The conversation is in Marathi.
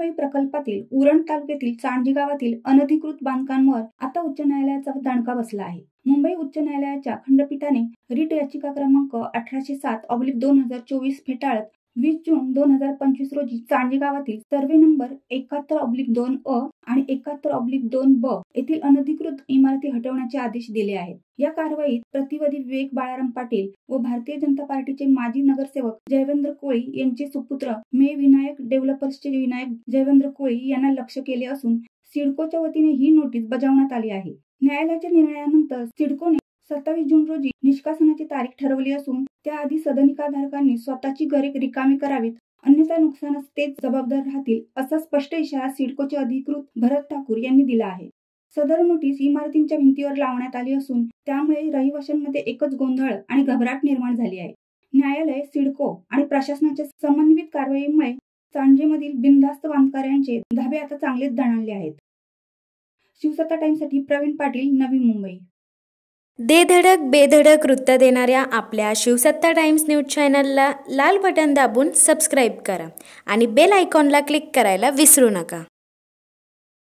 मुंबई प्रकल्पातील उरण तालुक्यातील चांडजी गावातील अनधिकृत बांधकामांवर आता उच्च न्यायालयाचा दणका बसला आहे। मुंबई उच्च न्यायालयाच्या खंडपीठाने रिट याचिका क्रमांक 1807/2024 फेटाळत 20 जून 2025 रोजी चांडजी गावातील सर्वे नंबर 71/2 आणि 71/2 येथील अनधिकृत इमारती हटवण्याचे आदेश दिले आहेत। या कारवाईत प्रतिवादी विवेक बाळाराम पाटील व भारतीय जनता पार्टीचे माजी नगरसेवक जयवेंद्र कोळी यांचे सुपुत्र मे विनायक डेव्हलपर्सचे विनायक जयवेंद्र कोळी यांना लक्ष्य केले असून सिडकोच्या वतीने ही नोटीस बजावण्यात आली आहे। न्यायालयाच्या निर्णयानंतर सिडकोने 27 जून रोजी निष्कासनाची तारीख ठरवली असून त्याआधी सदनिकाधारकांनी स्वतःची घरे रिकामी करावीत, अन्यथा नुकसानास तेच जबाबदार राहतील असा स्पष्ट इशारा सिडकोचे अधिकृत भरत ठाकूर यांनी दिला आहे। सदर नोटीस इमारतींच्या भिंतीवर लावण्यात आली असून त्यामुळे रहिवाशांमध्ये एकच गोंधळ आणि घबराट निर्माण झाली आहे। न्यायालय, सिडको आणि प्रशासनाच्या समन्वित कारवाईमुळे चांडजेमधील बिनधास्त बांधकामांचे धाबे आता चांगलेच दणाणले आहेत। शिवसत्ता टाइम्ससाठी प्रवीण पाटील, नवी मुंबई। दे धडक बेधडक वृत्त देणाऱ्या आपल्या शिवसत्ता टाइम्स न्यूज चॅनलला लाल बटन दाबून सबस्क्राईब करा आणि बेल आयकॉनला क्लिक करायला विसरू नका।